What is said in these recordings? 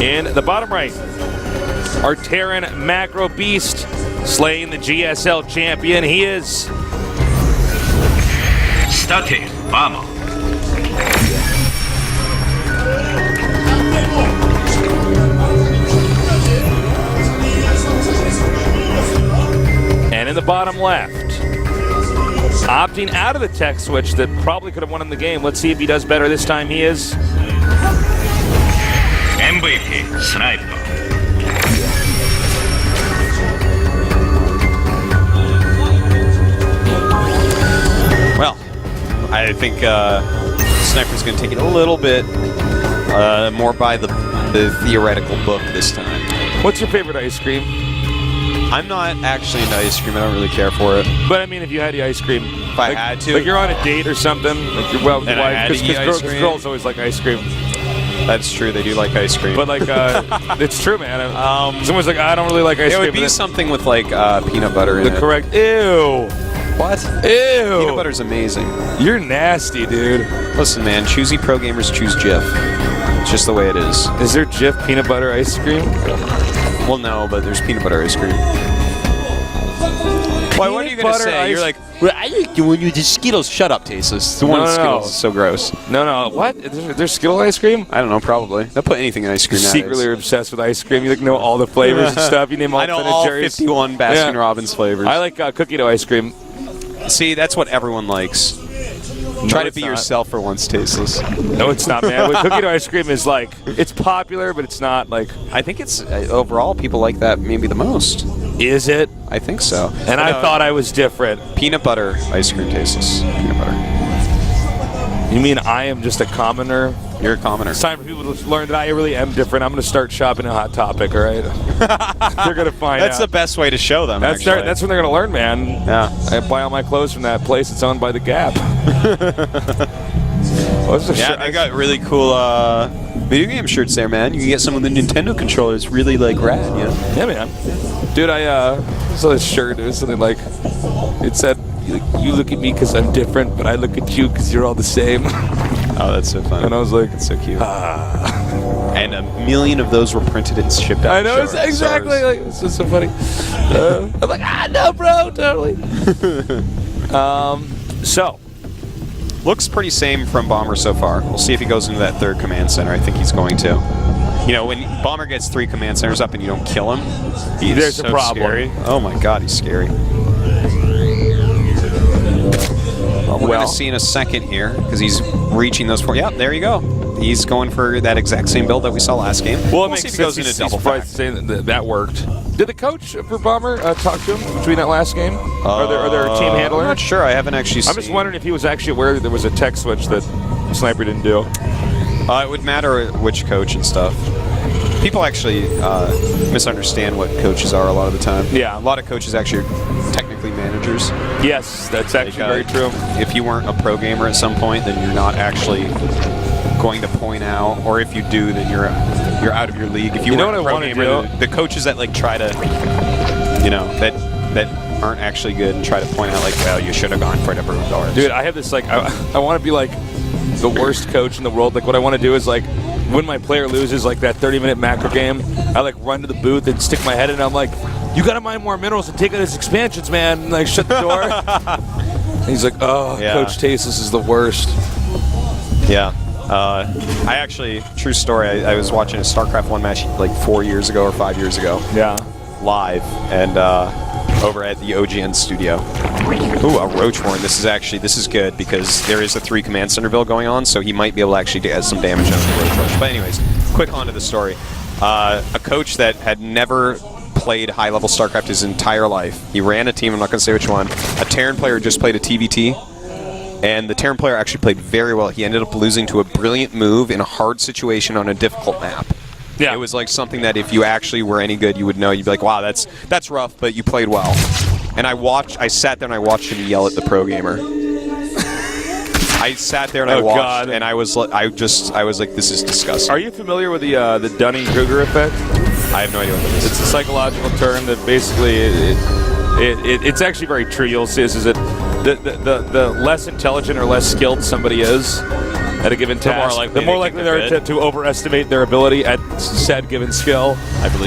In the bottom right, our Terran Macro Beast slaying the GSL champion. He is State, vamos. And in the bottom left, opting out of the tech switch that probably could have won him the game. Let's see if he does better this time. He is MVP, Sniper. Well, I think Sniper's going to take it a little bit more by the theoretical book this time. What's your favorite ice cream? I'm not actually into ice cream. I don't really care for it. But I mean, if you had the ice cream, if I had to, like you're on a date or something, like you're well with your wife, because girls always like ice cream. That's true. They do like ice cream. But like, it's true, man. Someone's like, I don't really like ice cream. It would be something with like peanut butter in it. The correct. Ew. What? Ew. Peanut butter's amazing. You're nasty, dude. Listen, man. Choosy pro gamers choose Jif. It's just the way it is. Is there Jif peanut butter ice cream? Well, no, but there's peanut butter ice cream. Why? What are you going to say? You're like, well, I like the one with the Skittles. Shut up, Tasteless. The one with Skittles is so gross. No. What? There's Skittle ice cream? I don't know, probably. They'll put anything in ice cream nowadays. Secretly are obsessed with ice cream. You like know all the flavors and stuff. You name all I know all Jerry's. 51 Baskin-Robbins flavors. I like cookie dough ice cream. See, that's what everyone likes. Try to be yourself for once, Tasteless. No, it's not, man. Cookie dough ice cream is like, it's popular, but it's not like... I think it's, overall, people like that maybe the most. Is it? I think so. And I thought I was different. Peanut butter ice cream, Tasteless. Peanut butter. You mean I am just a commoner? You're a commoner. It's time for people to learn that I really am different. I'm going to start shopping at Hot Topic, all right? They're going to find That's out. the best way to show them, That's when they're going to learn, man. Yeah. I buy all my clothes from that place. It's owned by The Gap. They got really cool video game shirts there, man. You can get some of the Nintendo controllers. Really, like, rad, yeah? Yeah, man. Dude, I saw this shirt. It was something like, it said, you look at me because I'm different, but I look at you because you're all the same. Oh, that's so fun. And I was like, it's so cute. And 1 million of those were printed and shipped out. I know, it's exactly. Like, it's just so funny. I'm like, no, bro, totally. So. Looks pretty same from Bomber so far. We'll see if he goes into that third command center. I think he's going to. You know, when Bomber gets 3 command centers up and you don't kill him, there's so a problem. Scary. Oh my god, he's scary. Well, we're going to see in a second here, because he's reaching those 4. Yeah, there you go. He's going for that exact same build that we saw last game. Well, it makes sense. He goes into double fact. Saying that worked. Did the coach for Bomber talk to him between that last game? Or their team handler? I'm not sure. I haven't actually seen. I'm just wondering if he was actually aware that there was a tech switch that Sniper didn't do. It would matter which coach and stuff. People actually misunderstand what coaches are a lot of the time. Yeah. A lot of coaches actually are technically managers. Yes, that's actually very true. If you weren't a pro gamer at some point, then you're not actually going to point out, or if you do, then you're out of your league. If you weren't a pro gamer, the coaches that like try to, you know, that aren't actually good and try to point out like, well, you should have gone for the brute guards. Dude, I have this like, I want to be like the worst coach in the world. Like what I want to do is like, when my player loses like that 30-minute macro game, I like run to the booth and stick my head in and I'm like, you gotta mine more minerals and take out his expansions, man. And like shut the door. And he's like, oh, yeah. Coach Tasteless is the worst. Yeah. I actually, true story, I was watching a StarCraft 1 match like 4 years ago or 5 years ago. Yeah. Live. And over at the OGN studio. Ooh, a Roach Horn. This is good because there is a 3 command center build going on, so he might be able to actually get some damage on the Roach Horn. But anyways, quick on to the story. A coach that had never played high-level StarCraft his entire life. He ran a team, I'm not going to say which one. A Terran player just played a TVT, and the Terran player actually played very well. He ended up losing to a brilliant move in a hard situation on a difficult map. Yeah. It was like something that if you actually were any good, you would know. You'd be like, wow, that's rough, but you played well. And I sat there and I watched him yell at the pro gamer. I sat there and I watched, and I was like, this is disgusting. Are you familiar with the Dunning-Kruger effect? I have no idea what that is. It's a psychological term that basically it's actually very true. You'll see is that the less intelligent or less skilled somebody is, at a given task. The more likely they are to overestimate their ability at said given skill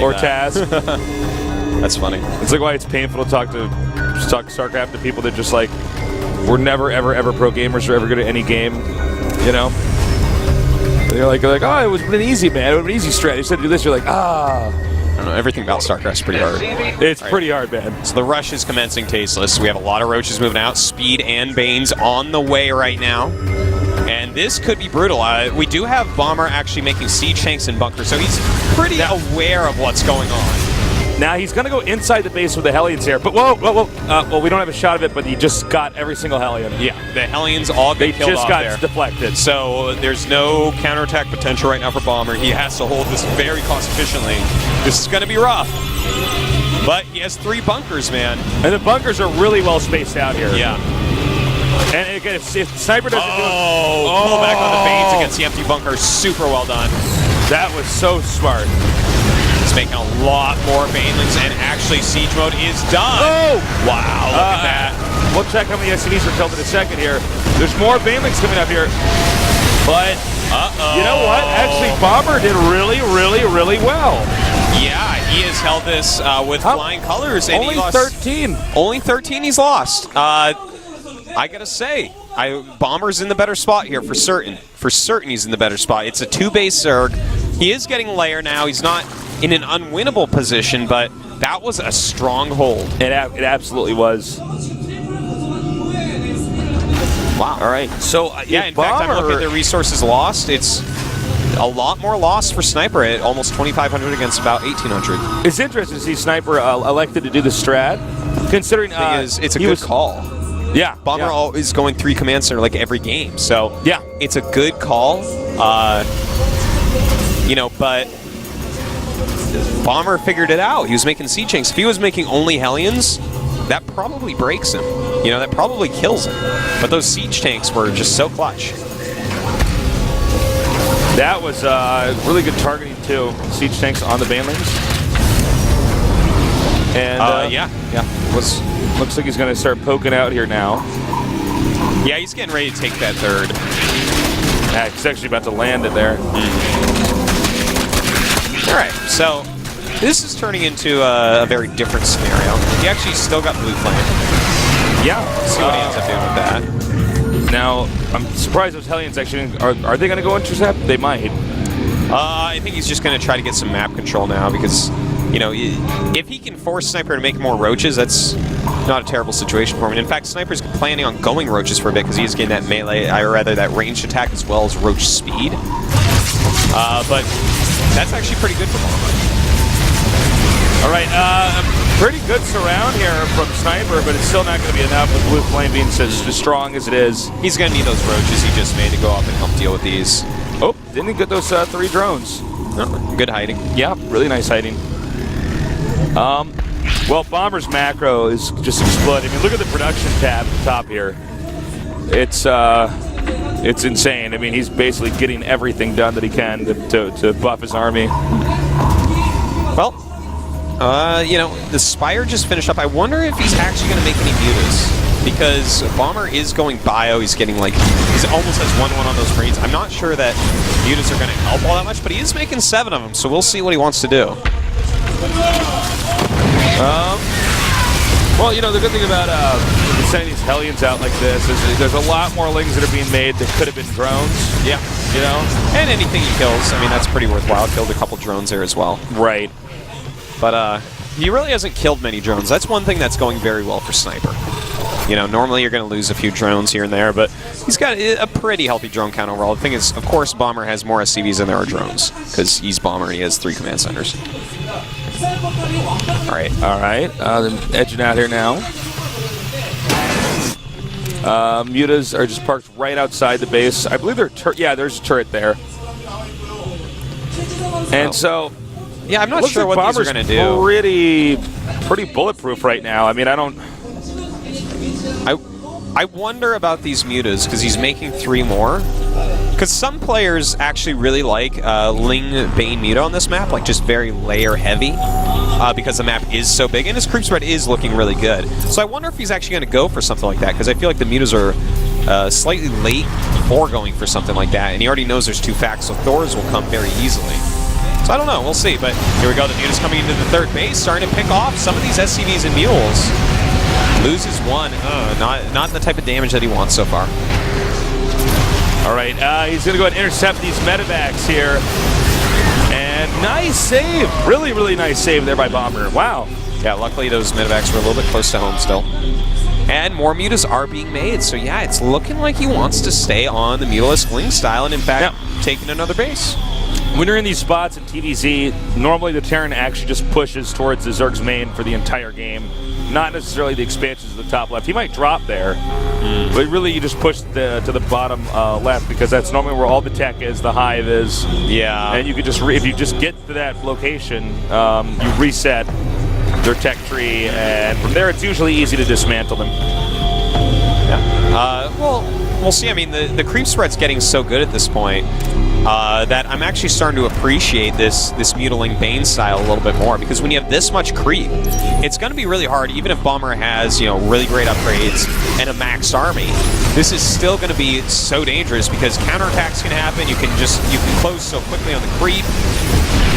or task. That's funny. It's like why it's painful to talk StarCraft to people that just like were never ever pro gamers or ever good at any game, you know. They're like, oh, it was an easy man, it was an easy strat. You said to do this, you're like, I don't know. Everything about StarCraft's pretty hard. It's pretty hard, man. So the rush is commencing tasteless. We have a lot of roaches moving out. Speed and Banes on the way right now. And this could be brutal. We do have Bomber actually making siege tanks and bunkers, so he's pretty aware of what's going on. Now he's going to go inside the base with the Hellions here. But whoa. Well, we don't have a shot of it, but he just got every single Hellion. Yeah, the Hellions all get killed off there. They just got deflected. So there's no counterattack potential right now for Bomber. He has to hold this very cost efficiently. This is going to be rough. But he has 3 bunkers, man. And the bunkers are really well spaced out here. Yeah. And again, if Sniper doesn't do it... pull back on the Banes against the empty bunker. Super well done. That was so smart. He's making a lot more Banelings, and actually Siege Mode is done. Oh! Wow, look at that. We'll check how many SCVs are killed in a second here. There's more Banelings coming up here. But, you know what? Actually, Bomber did really well. Yeah, he has held this with flying colors. And only 13. Only 13 he's lost. I gotta say, Bomber's in the better spot here for certain. For certain he's in the better spot. It's a 2-base Zerg. He is getting layer now. He's not in an unwinnable position, but that was a stronghold. It absolutely was. Wow. All right. So, yeah, in fact, I'm looking at the resources lost. It's a lot more loss for Sniper at almost 2,500 against about 1,800. It's interesting to see Sniper elected to do the strat, considering it's a good call. Yeah. Bomber is going 3 command center like every game, so yeah, it's a good call. You know, but Bomber figured it out. He was making siege tanks. If he was making only Hellions, that probably breaks him. You know, that probably kills him. But those siege tanks were just so clutch. That was really good targeting too. Siege tanks on the Banelings. And yeah. Looks like he's going to start poking out here now. Yeah, he's getting ready to take that 3rd. Yeah, he's actually about to land it there. All right, so this is turning into a very different scenario. He actually still got blue flame. Yeah. Let's see what he ends up doing with that. Now, I'm surprised those Hellions actually are they going to go intercept? They might. I think he's just going to try to get some map control now because, you know, if he can force Sniper to make more roaches, that's not a terrible situation for him. And in fact, Sniper's planning on going roaches for a bit because he is getting that melee, or rather that ranged attack as well as roach speed. But that's actually pretty good for Bomber. All right, pretty good surround here from Sniper, but it's still not going to be enough with Blue Flame being as strong as it is. He's going to need those roaches he just made to go up and help deal with these. Oh, didn't he get those 3 drones? Oh, good hiding. Yeah, really nice hiding. Well, Bomber's macro is just exploding. I mean, look at the production tab at the top here. It's insane. I mean, he's basically getting everything done that he can to buff his army. Well, you know, the Spire just finished up. I wonder if he's actually going to make any mutas. Because Bomber is going bio. He's getting like, he almost has 1-1 on those breeds. I'm not sure that mutas are going to help all that much, but he is making 7 of them, so we'll see what he wants to do. Well, you know, the good thing about sending these Hellions out like this is there's a lot more lings that are being made that could have been drones. Yeah. You know? And anything he kills, I mean, that's pretty worthwhile. Killed a couple drones there as well. Right. But he really hasn't killed many drones. That's one thing that's going very well for Sniper. You know, normally you're going to lose a few drones here and there, but he's got a pretty healthy drone count overall. The thing is, of course, Bomber has more SCVs than there are drones, because he's Bomber and he has 3 command centers. All right. They're edging out here now. Mutas are just parked right outside the base. I believe they're yeah, there's a turret there. And so, yeah, I'm not sure what these are going to do. Pretty bulletproof right now. I mean, I wonder about these mutas because he's making 3 more. Because some players actually really like Ling Bane muta on this map, like just very layer heavy, because the map is so big and his creep spread is looking really good. So I wonder if he's actually going to go for something like that because I feel like the mutas are slightly late before going for something like that, and he already knows there's 2 facts, so Thors will come very easily. So I don't know, we'll see, but here we go, the Mutas coming into the third base, starting to pick off some of these SCVs and Mules. Loses 1, not the type of damage that he wants so far. All right, he's going to go ahead and intercept these medevacs here. And nice save. Really, really nice save there by Bomber. Wow. Yeah, luckily those medevacs were a little bit close to home still. And more Mutas are being made, so yeah, it's looking like he wants to stay on the Mutalisk Ling style and in fact, taking another base. When you're in these spots in TVZ, normally the Terran actually just pushes towards the Zerg's main for the entire game. Not necessarily the expansions to the top left. He might drop there, but really you just push to the bottom left because that's normally where all the tech is, the hive is. Yeah. And you could just, if you just get to that location, you reset their tech tree, and from there it's usually easy to dismantle them. Yeah. Well, we'll see. I mean, the creep spread's getting so good at this point that I'm actually starting to appreciate this Mutaling Bane style a little bit more, because when you have this much creep, it's going to be really hard, even if Bomber has, you know, really great upgrades and a maxed army. This is still going to be so dangerous because counterattacks can happen. You can close so quickly on the creep.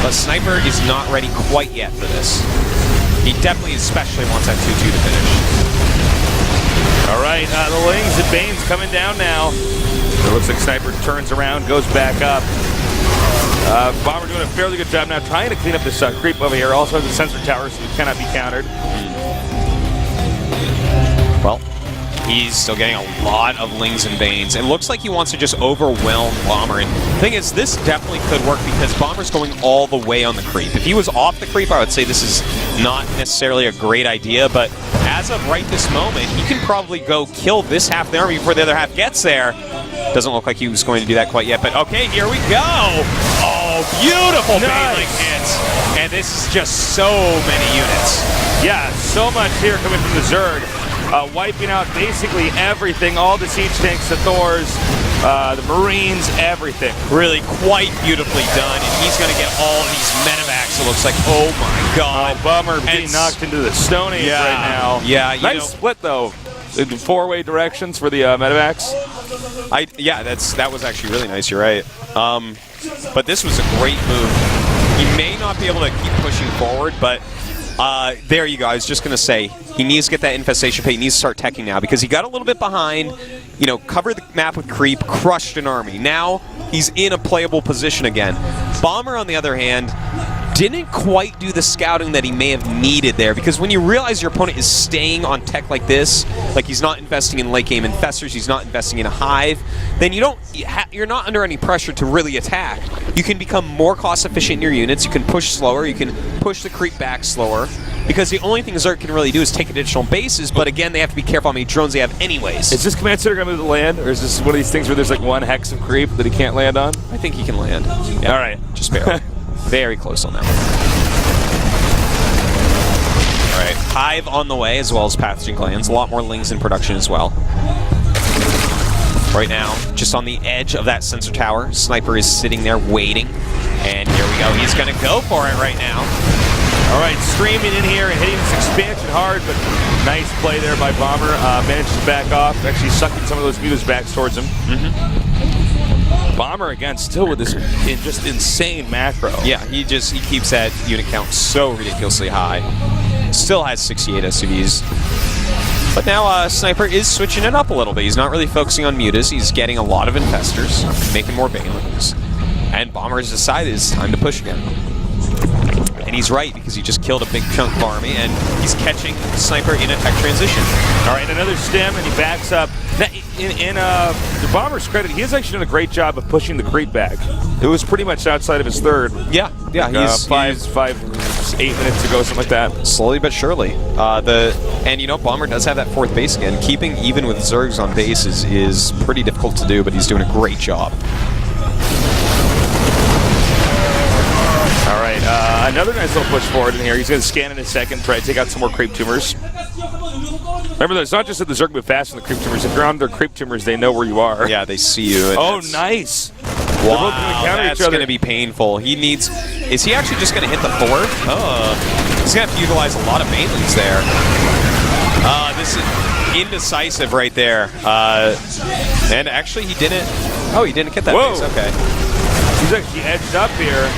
But Sniper is not ready quite yet for this. He definitely, especially wants that 2-2 to finish. All right, the Lings and Banes coming down now. It looks like Sniper turns around, goes back up. Bomber doing a fairly good job now, trying to clean up this creep over here. Also has a sensor tower, so he cannot be countered. Well, he's still getting a lot of Lings and Banes. It looks like he wants to just overwhelm Bomber. And the thing is, this definitely could work because Bomber's going all the way on the creep. If he was off the creep, I would say this is not necessarily a great idea, but as of right this moment, he can probably go kill this half of the army before the other half gets there. Doesn't look like he was going to do that quite yet, but okay, here we go! Oh, beautiful Baneling hits! And this is just so many units. Yeah, so much here coming from the Zerg. Wiping out basically everything, all the siege tanks, the Thors, the Marines, everything. Really quite beautifully done, and he's going to get all of these medevacs, it looks like. Oh my god. Bummer being knocked into the Stone Age right now. Yeah, nice split though. In 4-way directions for the medevacs. Yeah, that was actually really nice, you're right. But this was a great move. He may not be able to keep pushing forward, but there you go. I was just going to say, he needs to get that infestation pay. He needs to start teching now because he got a little bit behind, you know, covered the map with creep, crushed an army. Now he's in a playable position again. Bomber, on the other hand, didn't quite do the scouting that he may have needed there, because when you realize your opponent is staying on tech like this, like he's not investing in late game infestors, he's not investing in a hive, then you're not under any pressure to really attack. You can become more cost efficient in your units, you can push slower, you can push the creep back slower, because the only thing Zerg can really do is take additional bases, but again, they have to be careful how many drones they have anyways. Is this Command Center going to move the land, or is this one of these things where there's like one hex of creep that he can't land on? I think he can land. Yeah. All right. Just barely. Very close on that one. Alright, Hive on the way, as well as Pathogen Glands. A lot more Lings in production as well. Right now, just on the edge of that sensor tower, Sniper is sitting there waiting. And here we go, he's going to go for it right now. Alright, streaming in here and hitting this expansion hard, but nice play there by Bomber. Managed to back off, actually sucking some of those mutas back towards him. Bomber again, still with this just insane macro. Yeah, he keeps that unit count so ridiculously high. Still has 68 SCVs. But now Sniper is switching it up a little bit. He's not really focusing on mutas. He's getting a lot of infestors, making more banelings. And Bomber's decided it's time to push again. And he's right, because he just killed a big chunk of army, and he's catching Sniper in a tech transition. All right, another stem, and he backs up. Now, in the Bomber's credit, he has actually done a great job of pushing the creep back. It was pretty much outside of his third. Yeah, like, he's 8 minutes ago, something like that. Slowly but surely. And you know, Bomber does have that fourth base again. Keeping even with Zergs on bases is pretty difficult to do, but he's doing a great job. All right, another nice little push forward in here. He's going to scan in a second, try to take out some more creep tumors. Remember, it's not just that the Zerg move fast on the creep tumors. If you're on their creep tumors, they know where you are. Yeah, they see you. Oh, nice. Wow, that's going to be painful. He needs... Is he actually just going to hit the fourth? Oh. He's going to have to utilize a lot of banelings there. indecisive right there. And actually, he didn't. Oh, he didn't get that base. Okay. He's actually edged up here.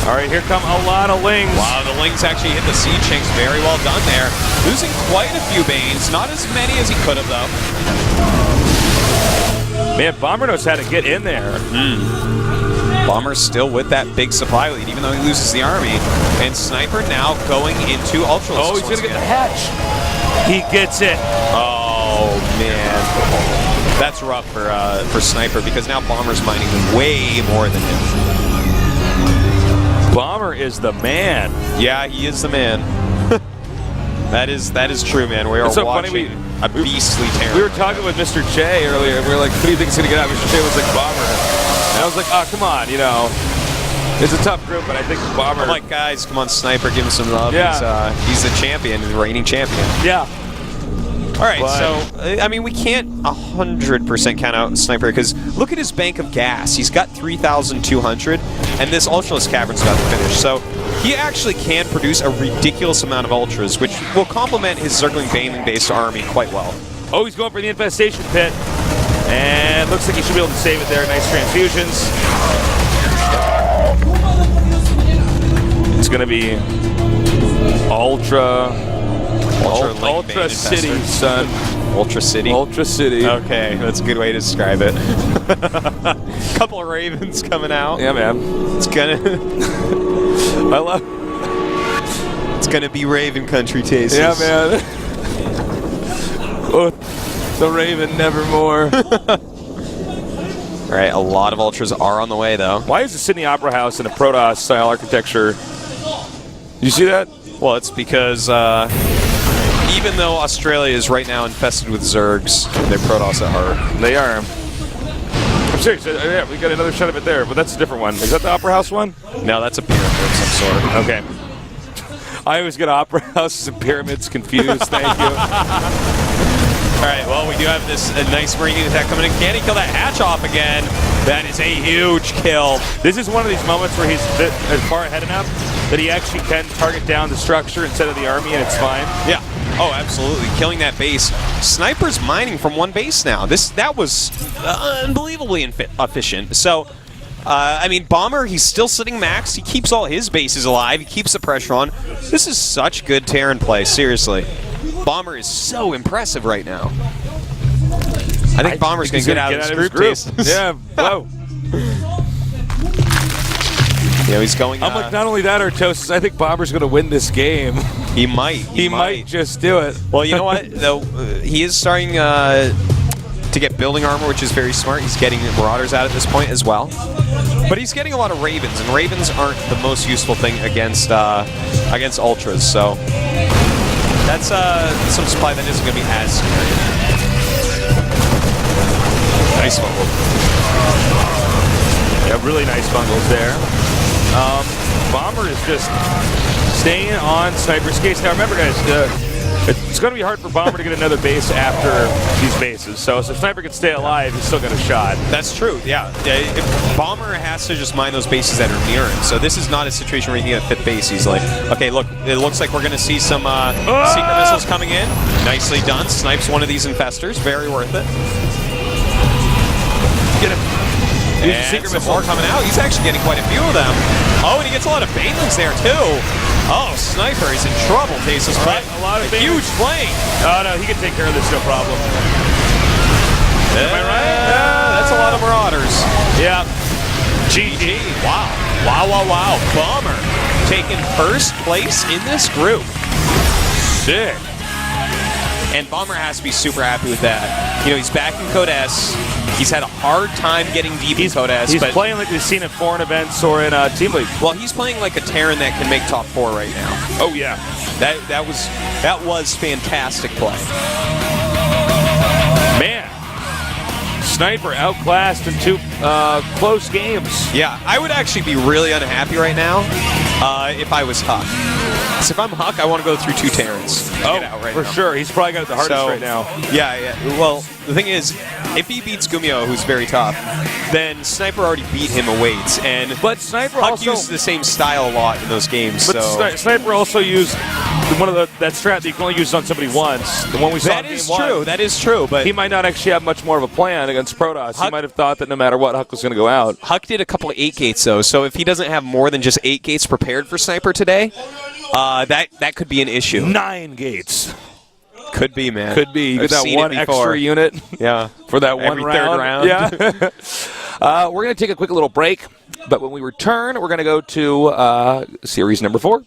All right, here come a lot of Lings. Wow, the Lings actually hit the Siege Shanks. Very well done there. Losing quite a few Banes. Not as many as he could have, though. Man, Bomber knows how to get in there. Bomber's still with that big supply lead, even though he loses the army. And Sniper now going into Ultra. Oh, he's going to get the hatch. He gets it. Oh, man. That's rough for Sniper, because now Bomber's mining way more than him. Bomber is the man. Yeah, he is the man. That is true, man. We are so watching a beastly Terran. We were talking with Mr. Che earlier, and we were like, who do you think is going to get out? Mr. Che was like, Bomber. And I was like, oh, come on, you know. It's a tough group, but I think Bomber. I'm like, guys, come on, Sniper, give him some love. Yeah. He's the champion, the reigning champion. Yeah. All right, so, I mean, we can't 100% count out Sniper, because look at his bank of gas. He's got 3,200, and this Ultraless Cavern's about to finish. So he actually can produce a ridiculous amount of Ultras, which will complement his Zergling Baneling-based army quite well. Oh, he's going for the Infestation Pit. And looks like he should be able to save it there. Nice transfusions. It's going to be Ultra City, son. Ultra City? Ultra City. Okay, that's a good way to describe it. Couple of Ravens coming out. Yeah, man. It's gonna... I love... It's gonna be Raven country tastes. Yeah, man. Oh, the Raven nevermore. All right, a lot of Ultras are on the way, though. Why is the Sydney Opera House in a Protoss-style architecture? You see that? Well, it's because even though Australia is right now infested with Zergs, they're Protoss at heart. They are. I'm serious. Yeah, we got another shot of it there, but that's a different one. Is that the Opera House one? No, that's a pyramid of some sort. Okay. I always get Opera Houses and pyramids confused. Thank you. All right, well, we do have this nice Marine attack coming in. Can he kill that hatch off again? That is a huge kill. This is one of these moments where he's as far ahead enough that he actually can target down the structure instead of the army, and it's fine. Yeah. Oh, absolutely. Killing that base. Sniper's mining from one base now. That was unbelievably efficient. So, I mean, Bomber, he's still sitting max. He keeps all his bases alive. He keeps the pressure on. This is such good Terran play, seriously. Bomber is so impressive right now. I think Bomber's going to get out of this group. Yeah, whoa. You know, he's going... I'm like, not only that, Artosis, I think Bomber's going to win this game. He might. He might just do it. Well, you know what, though? He is starting to get building armor, which is very smart. He's getting Marauders out at this point as well. But he's getting a lot of Ravens, and Ravens aren't the most useful thing against Ultras, so... That's some supply that isn't going to be as scary. Nice fungal. Yeah, really nice bungles there. Bomber is just staying on Sniper's case. Now remember, guys, it's going to be hard for Bomber to get another base after these bases. So if Sniper can stay alive, he's still got a shot. That's true, yeah. If Bomber has to just mine those bases that are near him. So this is not a situation where he can get a fifth base. He's like, okay, look, it looks like we're going to see some secret missiles coming in. Nicely done. Snipes one of these infestors. Very worth it. Get him. And secret missile coming out. He's actually getting quite a few of them. Oh, and he gets a lot of Banelings there, too. Oh, Sniper is in trouble, Tasis. Right, a lot of huge flank. Oh, no, he can take care of this, no problem. Am I right? That's a lot of Marauders. Yeah. GG. Wow. Wow, wow, wow. Bomber taking first place in this group. Sick. And Bomber has to be super happy with that. You know, he's back in Code S. He's had a hard time getting deep in Code S. He's playing like we've seen at foreign events or in Team League. Well, he's playing like a Terran that can make top 4 right now. Oh, yeah. That was fantastic play. Man. Sniper outclassed in 2 close games. Yeah, I would actually be really unhappy right now if I was Huck. So if I'm Huck, I want to go through 2 Terrans. For sure. He's probably got it the hardest right now. Yeah. Well, the thing is, if he beats Gumio, who's very tough, then Sniper already beat him a weight. But Sniper Huck also used the same style a lot in those games. But Sniper also used that strat that you can only use on somebody once. The one we saw That in is game true. one. That is true. But He might not actually have much more of a plan against Protoss. He might have thought that no matter what, Huck was going to go out. Huck did a couple of 8 gates though, so if he doesn't have more than just 8 gates prepared for Sniper today, that could be an issue. 9 gates. Could be, man. Could be. You I've get that seen one it before. extra unit. Yeah. For that one Every third round. Yeah. We're going to take a quick little break, but when we return, we're going to go to series number 4